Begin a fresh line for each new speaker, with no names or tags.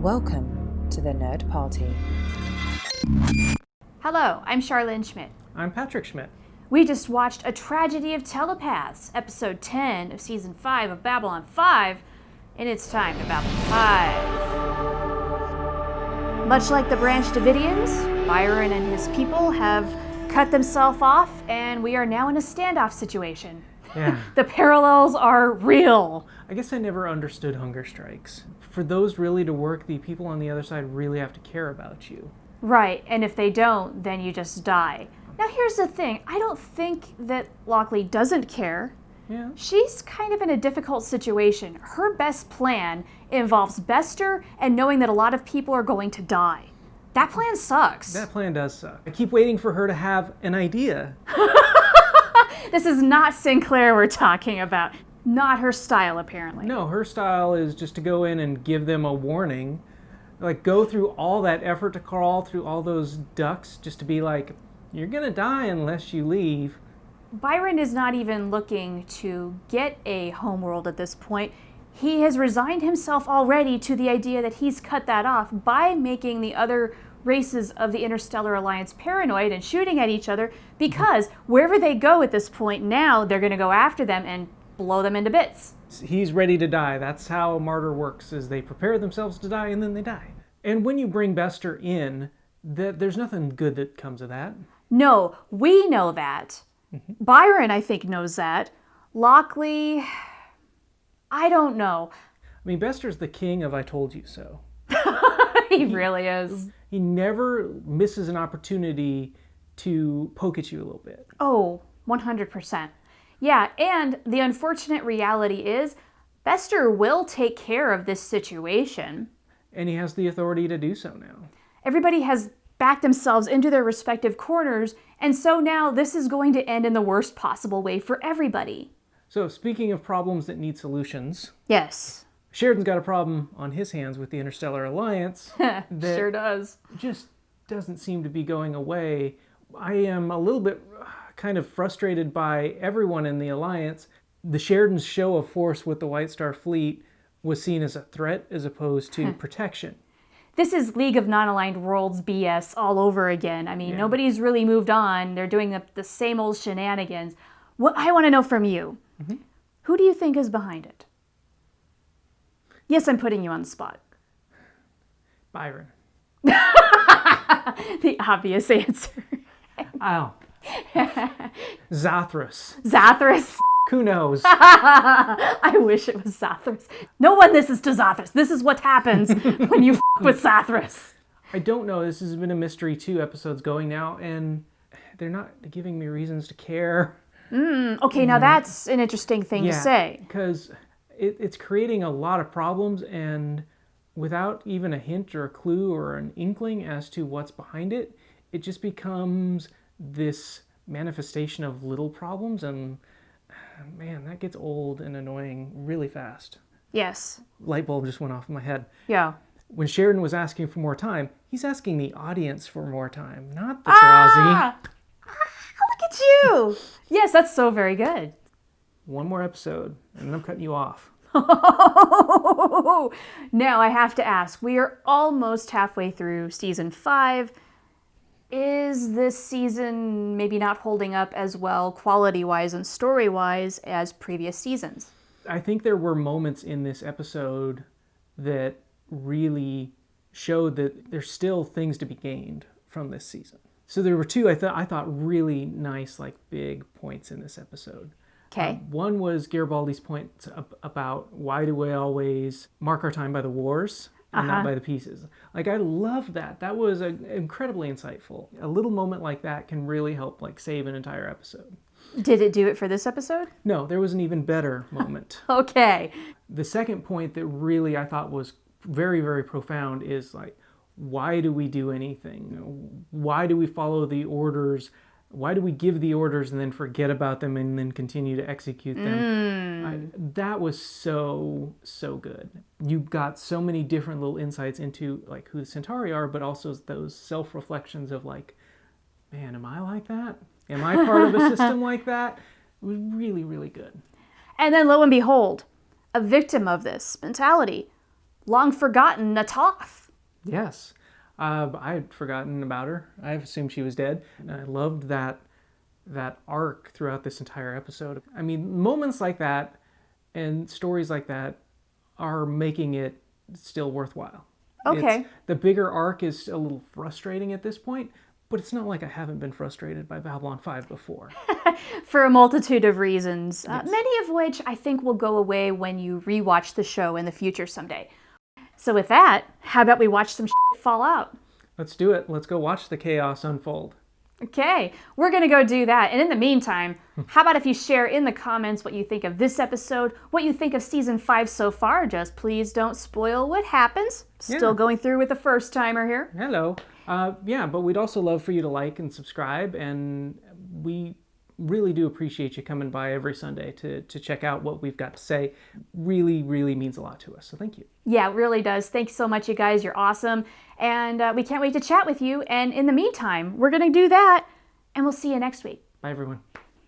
Welcome to the Nerd Party.
Hello, I'm Charlene Schmidt.
I'm Patrick Schmidt.
We just watched A Tragedy of Telepaths, episode 10 of season 5 of Babble on 5, and it's time to Babble 5. Much like the Branch Davidians, Byron and his people have cut themselves off, and we are now in a standoff situation.
Yeah.
The parallels are real.
I guess I never understood hunger strikes. For those really to work, the people on the other side really have to care about you.
Right, and if they don't, then you just die. Now here's the thing, I don't think that Lochley doesn't care.
Yeah.
She's kind of in a difficult situation. Her best plan involves Bester and knowing that a lot of people are going to die. That plan sucks.
That plan does suck. I keep waiting for her to have an idea.
This is not Sinclair we're talking about. Not her style, apparently.
No, her style is just to go in and give them a warning. Like, go through all that effort to crawl through all those ducks just to be like, you're gonna die unless you leave.
Byron is not even looking to get a homeworld at this point. He has resigned himself already to the idea that he's cut that off by making the other races of the Interstellar Alliance paranoid and shooting at each other, because wherever they go at this point now, they're going to go after them and blow them into bits.
He's ready to die. That's how a martyr works, is they prepare themselves to die and then they die. And when you bring Bester in, there's nothing good that comes of that.
No, we know that. Byron, I think, knows that. Lochley, I don't know.
I mean, Bester's the king of I told you so.
He really is.
He never misses an opportunity to poke at you a little bit.
Oh, 100%. Yeah, and the unfortunate reality is Bester will take care of this situation.
And he has the authority to do so now.
Everybody has backed themselves into their respective corners, and so now this is going to end in the worst possible way for everybody.
So, speaking of problems that need solutions...
Yes.
Sheridan's got a problem on his hands with the Interstellar Alliance. that
Sure does.
Just doesn't seem to be going away. I am a little bit kind of frustrated by everyone in the Alliance. The Sheridan's show of force with the White Star Fleet was seen as a threat as opposed to protection.
This is League of Non-Aligned Worlds BS all over again. I mean, Nobody's really moved on. They're doing the same old shenanigans. What I want to know from you, who do you think is behind it? Yes, I'm putting you on the spot.
Byron.
The obvious answer.
Oh. Zathras.
Zathras.
Who knows?
I wish it was Zathras. No one listens to Zathras. This is what happens when you with Zathras.
I don't know. This has been a mystery 2 episodes going now, and they're not giving me reasons to care.
Okay, now that's an interesting thing to say.
Because it's creating a lot of problems, and without even a hint or a clue or an inkling as to what's behind it, it just becomes this manifestation of little problems, and man, that gets old and annoying really fast.
Yes.
Light bulb just went off in my head.
Yeah.
When Sheridan was asking for more time, he's asking the audience for more time, not the Tarazi.
Look at you! Yes, that's so very good.
One more episode, and then I'm cutting you off.
Now I have to ask, we are almost halfway through season 5. Is this season maybe not holding up as well quality-wise and story-wise as previous seasons?
I think there were moments in this episode that really showed that there's still things to be gained from this season. So there were 2 I thought really nice, like, big points in this episode.
Okay.
One was Garibaldi's point about why do we always mark our time by the wars and not by the pieces. Like, I loved that. That was incredibly insightful. A little moment like that can really help, like, save an entire episode.
Did it do it for this episode?
No, there was an even better moment.
Okay.
The second point that really I thought was very, very profound is, like, why do we do anything? Why do we follow the orders? Why do we give the orders and then forget about them and then continue to execute them? That was so good. You got so many different little insights into, like, who the Centauri are, but also those self-reflections of, like, man, am I like that? Am I part of a system like that? It was really, really good.
And then lo and behold, a victim of this mentality, long forgotten Natoth.
Yes. I had forgotten about her. I assumed she was dead. And I loved that arc throughout this entire episode. I mean, moments like that and stories like that are making it still worthwhile.
Okay.
The bigger arc is a little frustrating at this point, but it's not like I haven't been frustrated by Babylon 5 before.
For a multitude of reasons, many of which I think will go away when you rewatch the show in the future someday. So with that, how about we watch some shit fall out?
Let's do it. Let's go watch the chaos unfold.
Okay, we're going to go do that. And in the meantime, how about if you share in the comments what you think of this episode, what you think of Season 5 so far? Just please don't spoil what happens. Still going through with the first timer here.
Hello. But we'd also love for you to like and subscribe, and we really do appreciate you coming by every Sunday to check out what we've got to say. Really, really means a lot to us, so thank you.
Yeah, it really does. Thanks so much, you guys. You're awesome. And we can't wait to chat with you. And in the meantime, we're going to do that, and we'll see you next week.
Bye, everyone.